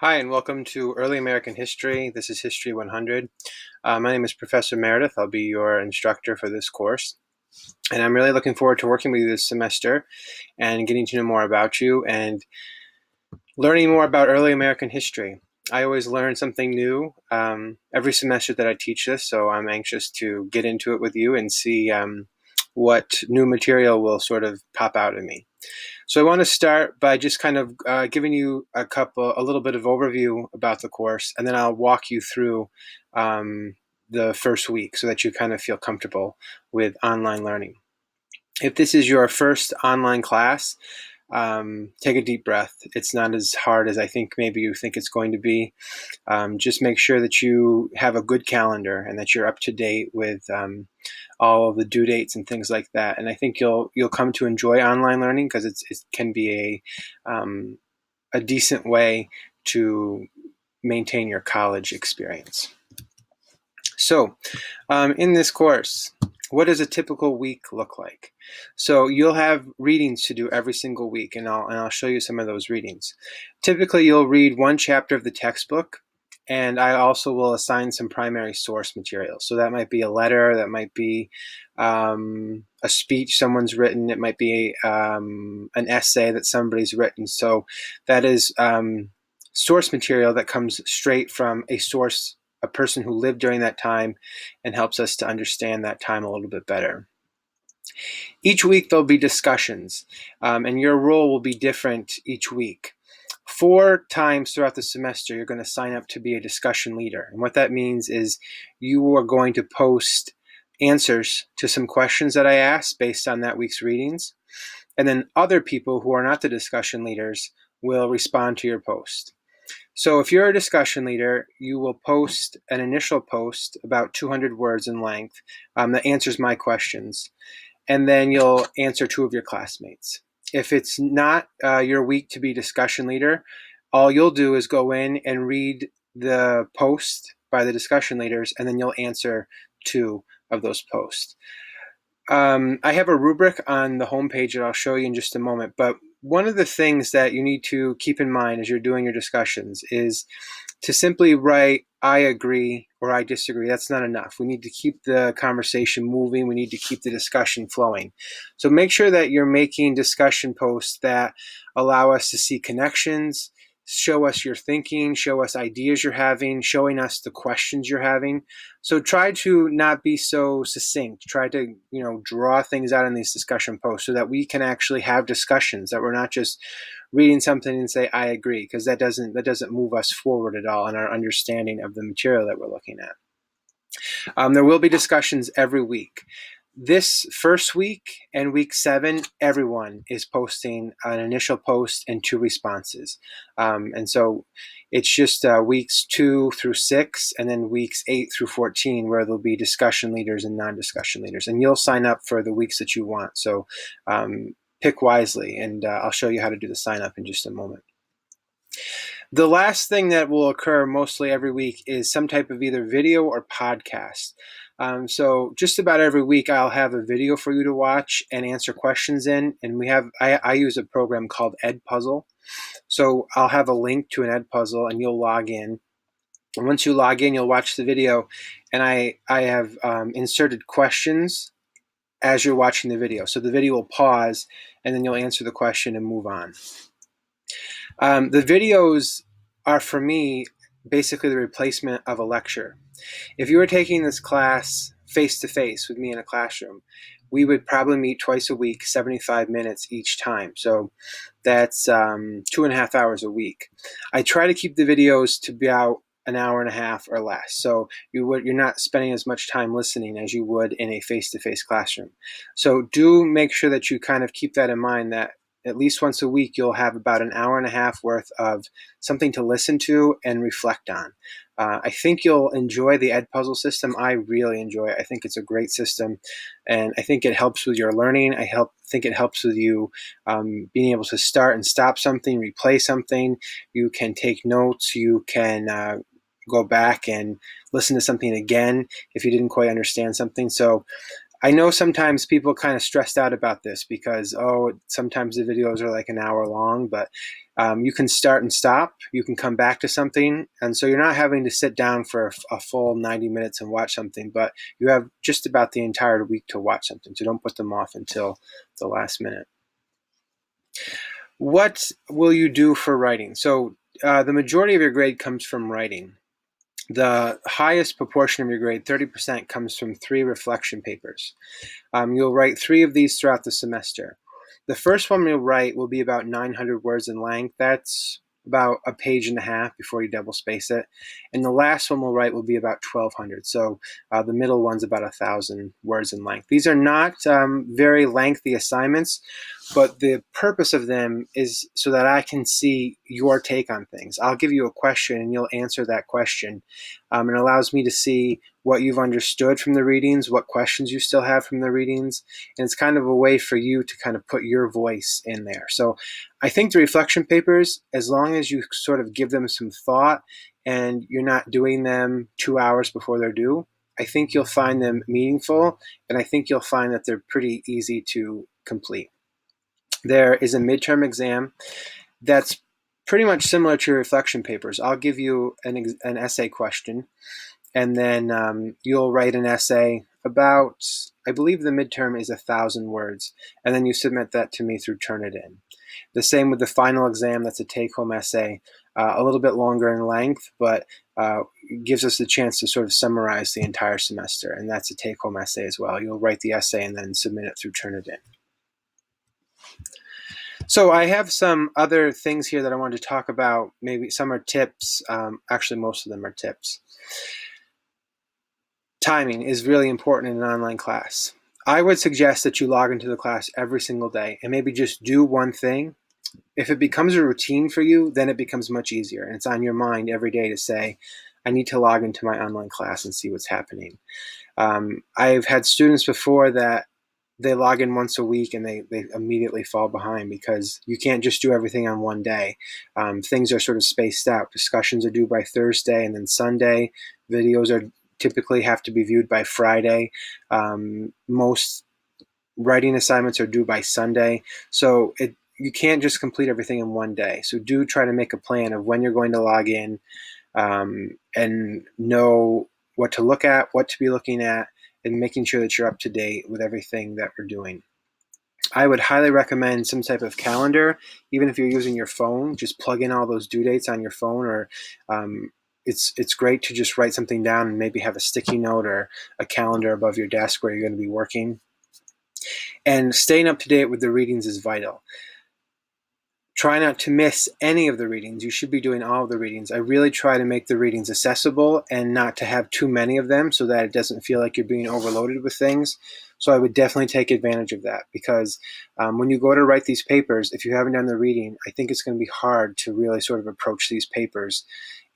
Hi, and welcome to Early American History. This is History 100. My name is Professor Meredith. I'll be your instructor for this course. And I'm really looking forward to working with you this semester and getting to know more about you and learning more about early American history. I always learn something new every semester that I teach this, so I'm anxious to get into it with you and see what new material will sort of pop out at me. So I want to start by just kind of giving you a little bit of overview about the course, and then I'll walk you through the first week so that you kind of feel comfortable with online learning. If this is your first online class, take a deep breath. It's not as hard as I think maybe you think it's going to be. Just make sure that you have a good calendar and that you're up to date with all of the due dates and things like that. And I think you'll come to enjoy online learning because it can be a decent way to maintain your college experience. So, in this course, what does a typical week look like? So you'll have readings to do every single week, and I'll show you some of those readings. Typically, you'll read one chapter of the textbook, and I also will assign some primary source material. So that might be a letter, that might be a speech someone's written, it might be an essay that somebody's written. So that is source material that comes straight from a source, a person who lived during that time, and helps us to understand that time a little bit better. Each week there'll be discussions, and your role will be different each week. 4 times throughout the semester, you're going to sign up to be a discussion leader. And what that means is you are going to post answers to some questions that I asked based on that week's readings. And then other people who are not the discussion leaders will respond to your post. So if you're a discussion leader, you will post an initial post about 200 words in length that answers my questions. And then you'll answer 2 of your classmates. If it's not your week to be discussion leader, all you'll do is go in and read the post by the discussion leaders, and then you'll answer 2 of those posts. I have a rubric on the homepage that I'll show you in just a moment, but one of the things that you need to keep in mind as you're doing your discussions is to simply write, I agree or I disagree. That's not enough. We need to keep the conversation moving. We need to keep the discussion flowing. So make sure that you're making discussion posts that allow us to see connections, show us your thinking, show us ideas you're having, showing us the questions you're having. So try to not be so succinct. Try to, draw things out in these discussion posts so that we can actually have discussions, that we're not just reading something and say, I agree, because that doesn't move us forward at all in our understanding of the material that we're looking at. There will be discussions every week. This first week and week 7, everyone is posting an initial post and 2 responses. And so it's just weeks 2 through 6 and then weeks 8 through 14 where there'll be discussion leaders and non-discussion leaders. And you'll sign up for the weeks that you want. So pick wisely, and I'll show you how to do the sign up in just a moment. The last thing that will occur mostly every week is some type of either video or podcast. So just about every week I'll have a video for you to watch and answer questions in, and I use a program called Edpuzzle. So I'll have a link to an Edpuzzle and you'll log in. And once you log in, you'll watch the video, and I have inserted questions as you're watching the video. So the video will pause and then you'll answer the question and move on. The videos are, for me, basically the replacement of a lecture. If you were taking this class face-to-face with me in a classroom, we would probably meet twice a week, 75 minutes each time. So that's 2.5 hours a week. I try to keep the videos to about an hour and a half or less. So you're not spending as much time listening as you would in a face-to-face classroom. So do make sure that you kind of keep that in mind, that at least once a week, you'll have about an hour and a half worth of something to listen to and reflect on. I think you'll enjoy the Edpuzzle system. I really enjoy it. I think it's a great system, and I think it helps with your learning. Think it helps with you being able to start and stop something, replay something. You can take notes. You can go back and listen to something again if you didn't quite understand something. So I know sometimes people kind of stressed out about this because, oh, sometimes the videos are like an hour long, but you can start and stop. You can come back to something. And so you're not having to sit down for a full 90 minutes and watch something, but you have just about the entire week to watch something. So don't put them off until the last minute. What will you do for writing? So the majority of your grade comes from writing. The highest proportion of your grade, 30%, comes from 3 reflection papers. You'll write 3 of these throughout the semester. The first one you'll write will be about 900 words in length. That's about a page and a half before you double space it. And the last one we'll write will be about 1,200. So the middle one's about 1,000 words in length. These are not very lengthy assignments, but the purpose of them is so that I can see your take on things. I'll give you a question and you'll answer that question. It allows me to see what you've understood from the readings, what questions you still have from the readings, and it's kind of a way for you to kind of put your voice in there. So I think the reflection papers, as long as you sort of give them some thought and you're not doing them 2 hours before they're due, I think you'll find them meaningful, and I think you'll find that they're pretty easy to complete. There is a midterm exam that's pretty much similar to your reflection papers. I'll give you an essay question, and then you'll write an essay about, I believe the midterm is 1,000 words, and then you submit that to me through Turnitin. The same with the final exam. That's a take-home essay, a little bit longer in length, but gives us the chance to sort of summarize the entire semester, and that's a take-home essay as well. You'll write the essay and then submit it through Turnitin. So I have some other things here that I wanted to talk about. Maybe some are tips. Actually, most of them are tips. Timing is really important in an online class. I would suggest that you log into the class every single day and maybe just do one thing. If it becomes a routine for you, then it becomes much easier. And it's on your mind every day to say, I need to log into my online class and see what's happening. I've had students before that they log in once a week and they immediately fall behind because you can't just do everything on one day. Things are sort of spaced out. Discussions are due by Thursday and then Sunday. Videos are typically have to be viewed by Friday. Most writing assignments are due by Sunday. So you can't just complete everything in one day. So do try to make a plan of when you're going to log in and know what to look at, what to be looking at, and making sure that you're up to date with everything that we're doing. I would highly recommend some type of calendar. Even if you're using your phone, just plug in all those due dates on your phone, or it's great to just write something down and maybe have a sticky note or a calendar above your desk where you're going to be working. And staying up to date with the readings is vital. Try not to miss any of the readings. You should be doing all of the readings. I really try to make the readings accessible and not to have too many of them so that it doesn't feel like you're being overloaded with things. So I would definitely take advantage of that because when you go to write these papers, if you haven't done the reading, I think it's going to be hard to really sort of approach these papers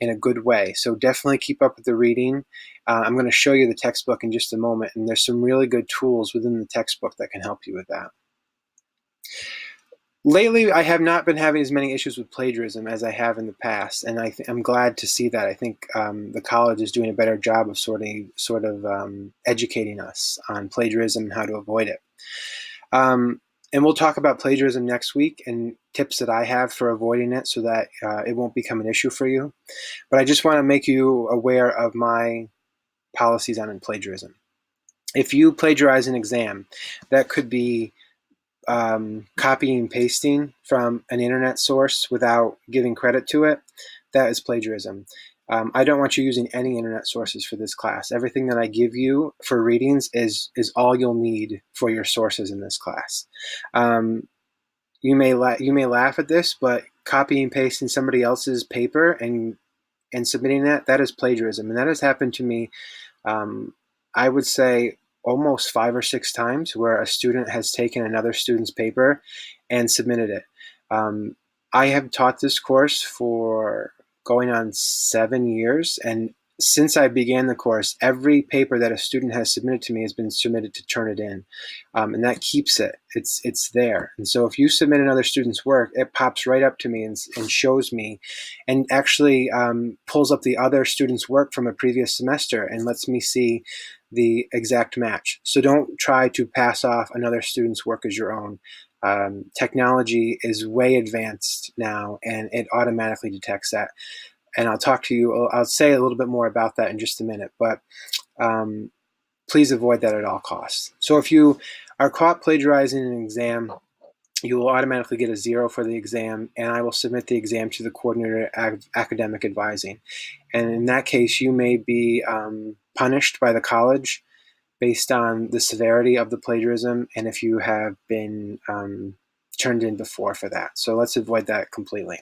in a good way. So definitely keep up with the reading. I'm going to show you the textbook in just a moment, and there's some really good tools within the textbook that can help you with that. Lately, I have not been having as many issues with plagiarism as I have in the past, and I'm glad to see that. I think the college is doing a better job of sort of educating us on plagiarism and how to avoid it. And we'll talk about plagiarism next week and tips that I have for avoiding it so that it won't become an issue for you. But I just want to make you aware of my policies on plagiarism. If you plagiarize an exam, that could be copying and pasting from an internet source without giving credit to it. That is plagiarism. I don't want you using any internet sources for this class. Everything that I give you for readings is all you'll need for your sources in this class. You may laugh at this, but copying and pasting somebody else's paper and submitting that is plagiarism, and that has happened to me. I would say almost 5 or 6 times where a student has taken another student's paper and submitted it. I have taught this course for going on 7 years, and since I began the course, every paper that a student has submitted to me has been submitted to Turnitin, and that keeps it. It's there. And so if you submit another student's work, it pops right up to me and shows me, and actually pulls up the other student's work from a previous semester and lets me see the exact match. So don't try to pass off another student's work as your own. Technology is way advanced now, and it automatically detects that. And I'll say a little bit more about that in just a minute, but please avoid that at all costs. So if you are caught plagiarizing an exam, you will automatically get a 0 for the exam, and I will submit the exam to the coordinator of academic advising. And in that case, you may be punished by the college based on the severity of the plagiarism and if you have been turned in before for that. So let's avoid that completely.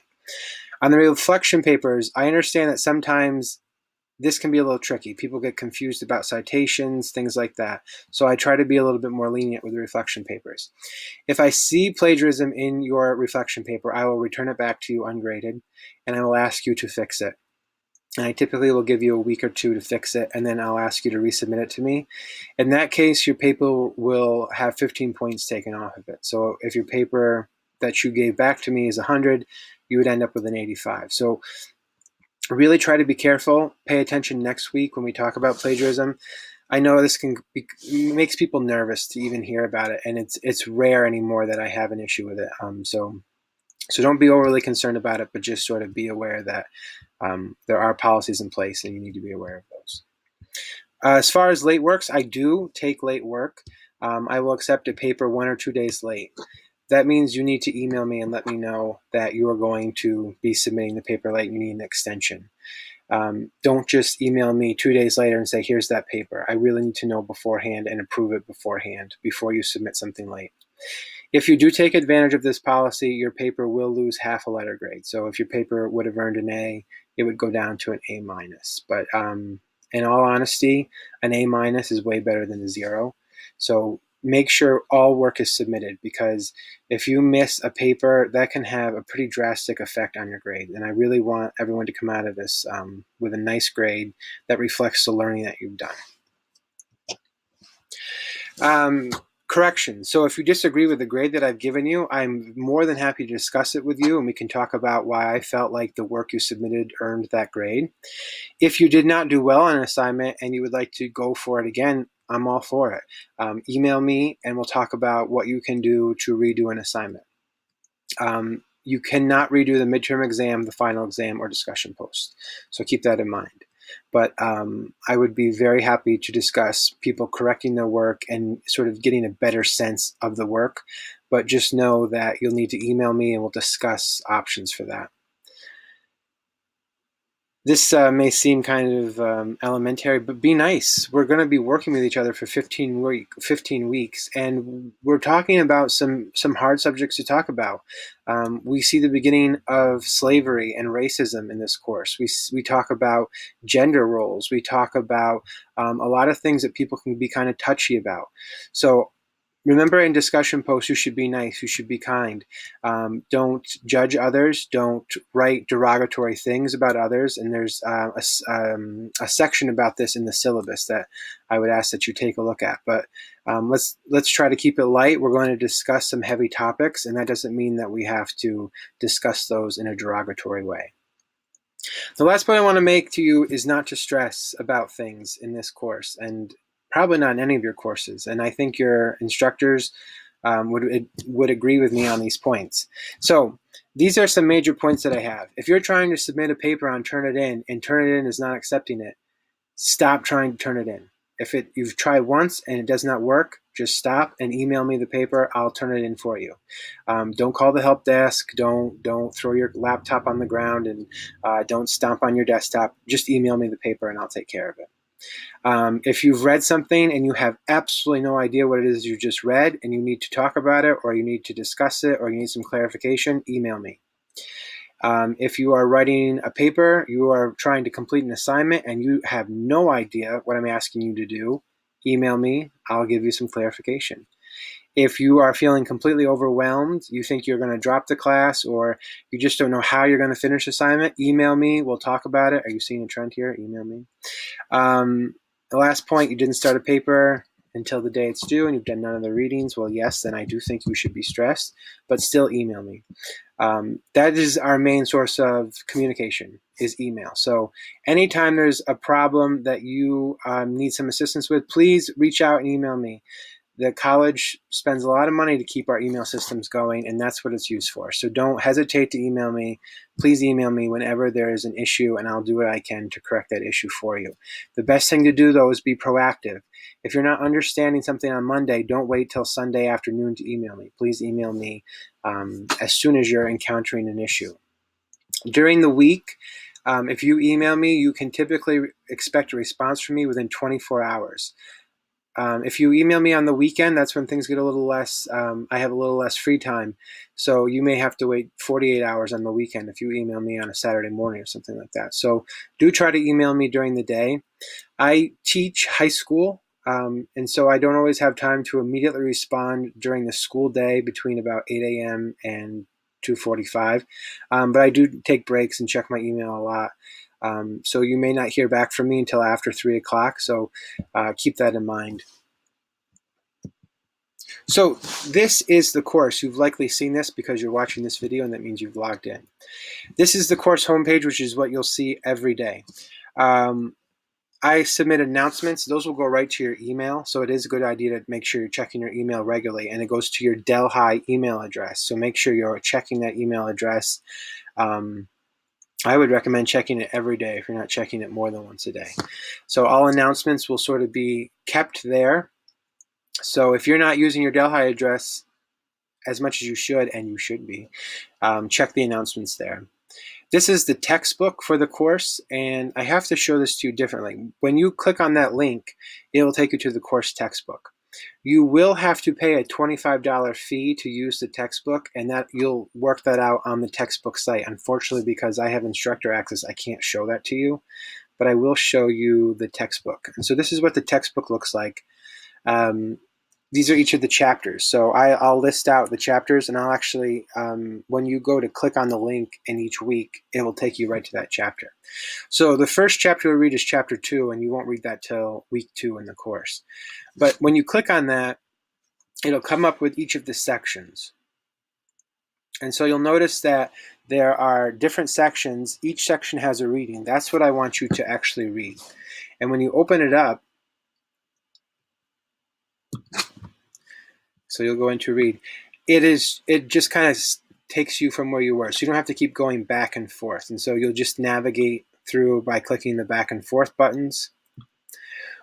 On the reflection papers, I understand that sometimes this can be a little tricky. People get confused about citations, things like that. So I try to be a little bit more lenient with the reflection papers. If I see plagiarism in your reflection paper, I will return it back to you ungraded, and I will ask you to fix it. And I typically will give you a week or two to fix it, and then I'll ask you to resubmit it to me. In that case, your paper will have 15 points taken off of it. So if your paper that you gave back to me is 100, you would end up with an 85. So really try to be careful. Pay attention next week when we talk about plagiarism. I know this makes people nervous to even hear about it, and it's rare anymore that I have an issue with it. So don't be overly concerned about it, but just sort of be aware that there are policies in place, and you need to be aware of those. As far as late works, I do take late work. I will accept a paper 1 or 2 days late. That means you need to email me and let me know that you are going to be submitting the paper late and you need an extension. Don't just email me 2 days later and say, here's that paper. I really need to know beforehand and approve it beforehand before you submit something late. If you do take advantage of this policy, your paper will lose half a letter grade. So if your paper would have earned an A, it would go down to an A-. But in all honesty, an A- is way better than a 0. So make sure all work is submitted, because if you miss a paper, that can have a pretty drastic effect on your grade. And I really want everyone to come out of this with a nice grade that reflects the learning that you've done. Correction. So if you disagree with the grade that I've given you, I'm more than happy to discuss it with you, and we can talk about why I felt like the work you submitted earned that grade. If you did not do well on an assignment and you would like to go for it again, I'm all for it. Email me and we'll talk about what you can do to redo an assignment. You cannot redo the midterm exam, the final exam, or discussion post. So keep that in mind. But I would be very happy to discuss people correcting their work and sort of getting a better sense of the work. But just know that you'll need to email me and we'll discuss options for that. This may seem kind of elementary, but be nice. We're going to be working with each other for 15 weeks, and we're talking about some hard subjects to talk about. We see the beginning of slavery and racism in this course. We talk about gender roles. We talk about a lot of things that people can be kind of touchy about. So remember, in discussion posts, you should be nice, you should be kind. Don't judge others. Don't write derogatory things about others. And there's a section about this in the syllabus that I would ask that you take a look at. But let's try to keep it light. We're going to discuss some heavy topics, and that doesn't mean that we have to discuss those in a derogatory way. The last point I want to make to you is not to stress about things in this course, and probably not in any of your courses. And I think your instructors would agree with me on these points. So these are some major points that I have. If you're trying to submit a paper on Turnitin and Turnitin is not accepting it, stop trying to turn it in. If you've tried once and it does not work, just stop and email me the paper. I'll turn it in for you. Don't call the help desk. Don't throw your laptop on the ground, and don't stomp on your desktop. Just email me the paper and I'll take care of it. If you've read something and you have absolutely no idea what it is you just read and you need to talk about it, or you need to discuss it, or you need some clarification, email me. If you are writing a paper, you are trying to complete an assignment and you have no idea what I'm asking you to do, email me. I'll give you some clarification. If you are feeling completely overwhelmed, you think you're going to drop the class, or you just don't know how you're going to finish the assignment, email me. We'll talk about it. Are you seeing a trend here? Email me. The last point, you didn't start a paper until the day it's due and you've done none of the readings. Well, yes, then I do think you should be stressed, but still email me. That is our main source of communication. is email. So anytime there's a problem that you need some assistance with, please reach out and email me. The college spends a lot of money to keep our email systems going, and that's what it's used for. So don't hesitate to email me. Please email me whenever there is an issue, and I'll do what I can to correct that issue for you. The best thing to do, though, is be proactive. If you're not understanding something on Monday, don't wait till Sunday afternoon to email me. Please email me as soon as you're encountering an issue. During the week, if you email me, you can typically expect a response from me within 24 hours. If you email me on the weekend, that's when things get a little less, I have a little less free time. So you may have to wait 48 hours on the weekend if you email me on a Saturday morning or something like that. So do try to email me during the day. I teach high school, and so I don't always have time to immediately respond during the school day between about 8 a.m. and 2:45. But I do take breaks and check my email a lot. So you may not hear back from me until after 3 o'clock, so keep that in mind. So this is the course. You've likely seen this because you're watching this video, and that means you've logged in. This is the course homepage, which is what you'll see every day. I submit announcements. Those will go right to your email, so it is a good idea to make sure you're checking your email regularly, and it goes to your Delhi email address. So make sure you're checking that email address. I would recommend checking it every day if you're not checking it more than once a day. So all announcements will sort of be kept there. So if you're not using your Delhi address as much as you should, and you should be, check the announcements there. This is the textbook for the course, and I have to show this to you differently. When you click on that link, it will take you to the course textbook. You will have to pay a $25 fee to use the textbook, and that you'll work that out on the textbook site. Unfortunately, because I have instructor access, I can't show that to you, but I will show you the textbook. And so this is what the textbook looks like. These are each of the chapters. So I'll list out the chapters, and I'll actually, when you go to click on the link in each week, it will take you right to that chapter. So the first chapter you'll read is chapter 2, and you won't read that till week 2 in the course. But when you click on that, it'll come up with each of the sections. And so you'll notice that there are different sections. Each section has a reading. That's what I want you to actually read. And when you open it up, so you'll go into read. It just kind of takes you from where you were. So you don't have to keep going back and forth. And so you'll just navigate through by clicking the back and forth buttons.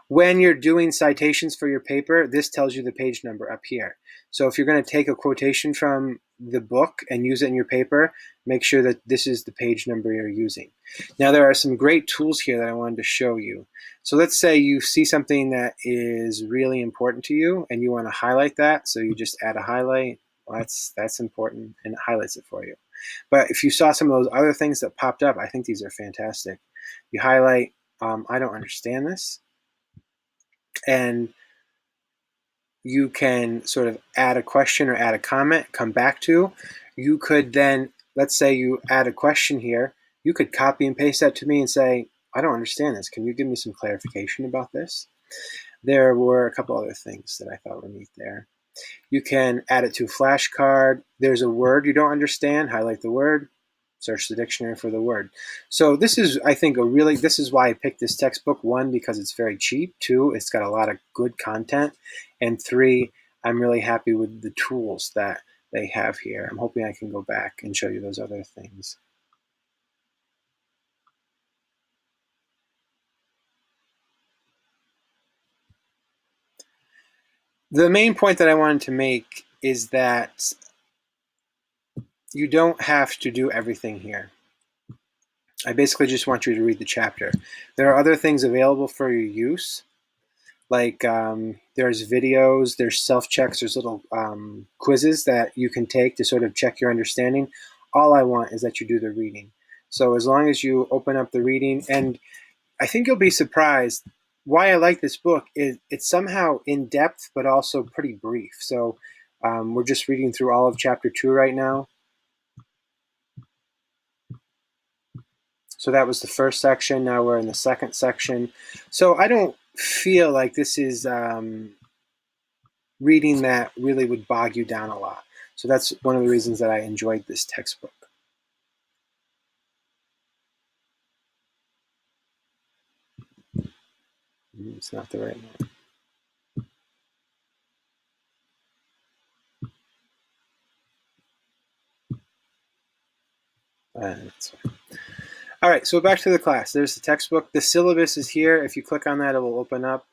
When you're doing citations for your paper, this tells you the page number up here. So if you're going to take a quotation from the book and use it in your paper, make sure that this is the page number you're using. Now, there are some great tools here that I wanted to show you. So let's say you see something that is really important to you and you want to highlight that. So you just add a highlight. Well, that's important, and it highlights it for you. But if you saw some of those other things that popped up, I think these are fantastic. You highlight, I don't understand this. And you can sort of add a question or add a comment, come back to. You could then, let's say you add a question here, you could copy and paste that to me and say, I don't understand this. Can you give me some clarification about this? There were a couple other things that I thought were neat there. You can add it to a flashcard. There's a word you don't understand, highlight the word, search the dictionary for the word. So this is, I think, this is why I picked this textbook. 1, because it's very cheap. 2, it's got a lot of good content. And 3, I'm really happy with the tools that they have here. I'm hoping I can go back and show you those other things. The main point that I wanted to make is that you don't have to do everything here. I basically just want you to read the chapter. There are other things available for your use, like there's videos, there's self-checks, there's little quizzes that you can take to sort of check your understanding. All I want is that you do the reading. So as long as you open up the reading, and I think you'll be surprised why I like this book is it's somehow in-depth but also pretty brief. So we're just reading through all of chapter 2 right now. So that was the first section. Now we're in the second section. So I don't feel like this is reading that really would bog you down a lot. So that's one of the reasons that I enjoyed this textbook. It's not the right one. That's fine. All right, so back to the class. There's the textbook. The syllabus is here. If you click on that, it will open up.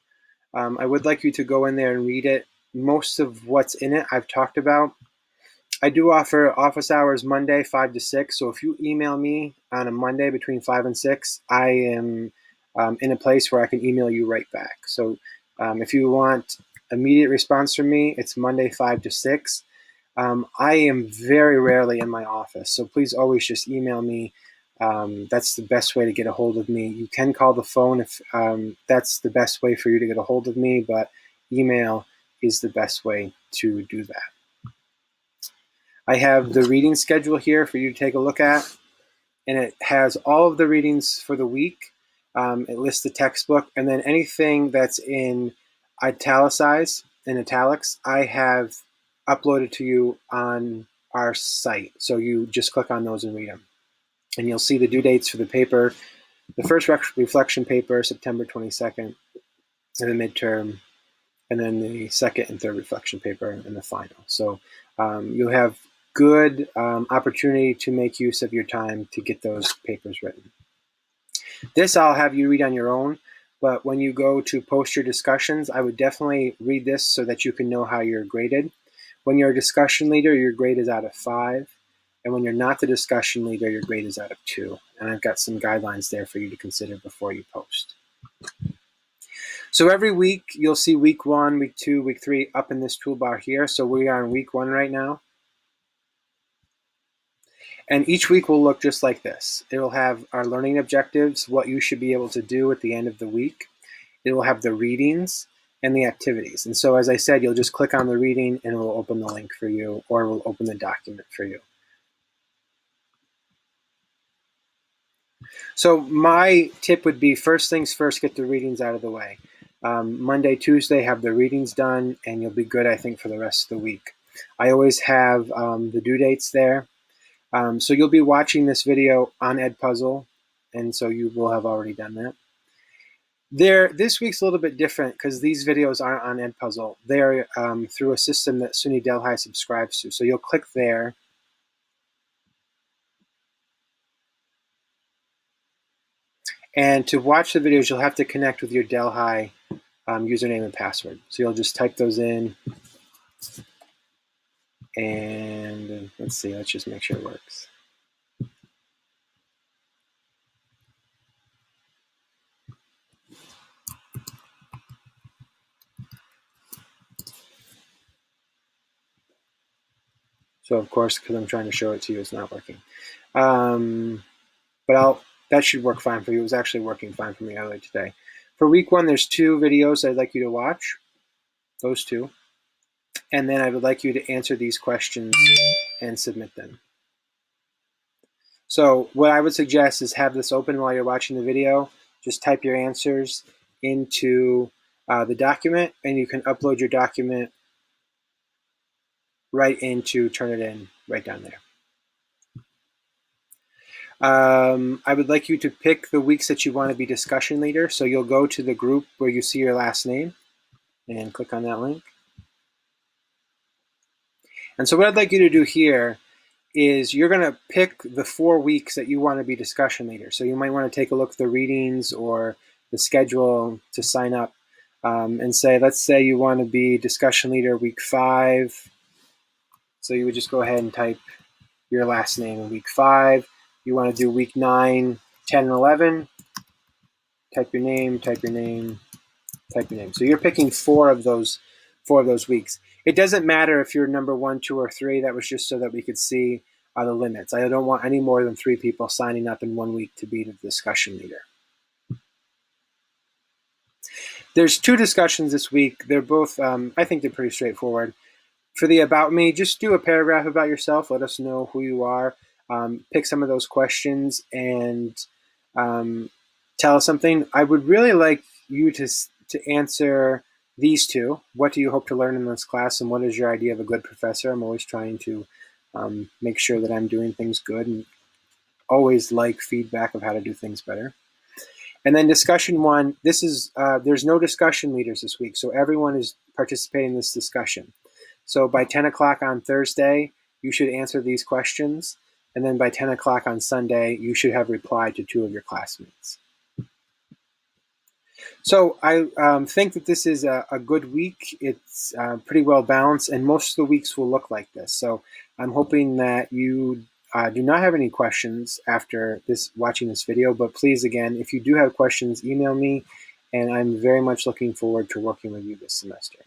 I would like you to go in there and read it. Most of what's in it I've talked about. I do offer office hours Monday, 5 to 6. So if you email me on a Monday between 5 and 6, I am in a place where I can email you right back. So if you want immediate response from me, it's Monday, 5 to 6. I am very rarely in my office, so please always just email me. That's the best way to get a hold of me. You can call the phone if that's the best way for you to get a hold of me, but email is the best way to do that. I have the reading schedule here for you to take a look at, and it has all of the readings for the week. It lists the textbook, and then anything that's in italicized, in italics, I have uploaded to you on our site. So you just click on those and read them. And you'll see the due dates for the paper, the first reflection paper, September 22nd, and the midterm, and then the second and third reflection paper and the final. So you'll have good opportunity to make use of your time to get those papers written. This I'll have you read on your own, but when you go to post your discussions, I would definitely read this so that you can know how you're graded. When you're a discussion leader, your grade is out of 5. And when you're not the discussion leader, your grade is out of 2. And I've got some guidelines there for you to consider before you post. So every week, you'll see week 1, week 2, week 3 up in this toolbar here. So we are in week 1 right now. And each week will look just like this. It will have our learning objectives, what you should be able to do at the end of the week. It will have the readings and the activities. And so as I said, you'll just click on the reading and it will open the link for you, or it will open the document for you. So my tip would be, first things first, get the readings out of the way. Monday, Tuesday, have the readings done, and you'll be good, I think, for the rest of the week. I always have the due dates there. So you'll be watching this video on Edpuzzle, and so you will have already done that. This week's a little bit different because these videos aren't on Edpuzzle. They're through a system that SUNY Delhi subscribes to. So you'll click there. And to watch the videos, you'll have to connect with your Delhi username and password. So you'll just type those in. And let's see, let's just make sure it works. So of course, because I'm trying to show it to you, it's not working. But that should work fine for you. It was actually working fine for me earlier today. For week 1, there's 2 videos I'd like you to watch. Those 2. And then I would like you to answer these questions and submit them. So what I would suggest is have this open while you're watching the video. Just type your answers into the document, and you can upload your document right into Turnitin right down there. I would like you to pick the weeks that you want to be discussion leader. So you'll go to the group where you see your last name and click on that link. And so what I'd like you to do here is you're going to pick the 4 weeks that you want to be discussion leader. So you might want to take a look at the readings or the schedule to sign up and say, let's say you want to be discussion leader week 5. So you would just go ahead and type your last name in week 5. You want to do week 9, 10, and 11. Type your name, type your name, type your name. So you're picking 4 of those weeks. It doesn't matter if you're number 1, 2, or 3. That was just so that we could see the limits. I don't want any more than 3 people signing up in 1 week to be the discussion leader. There's 2 discussions this week. They're both, I think they're pretty straightforward. For the About Me, just do a paragraph about yourself. Let us know who you are. Pick some of those questions and tell us something. I would really like you to answer these 2. What do you hope to learn in this class, and what is your idea of a good professor? I'm always trying to make sure that I'm doing things good and always like feedback of how to do things better. And then discussion one, this is, there's no discussion leaders this week, so everyone is participating in this discussion. So by 10 o'clock on Thursday, you should answer these questions. And then by 10 o'clock on Sunday, you should have replied to 2 of your classmates. So I think that this is a good week. It's pretty well balanced, and most of the weeks will look like this. So I'm hoping that you do not have any questions after watching this video, but please, again, if you do have questions, email me, and I'm very much looking forward to working with you this semester.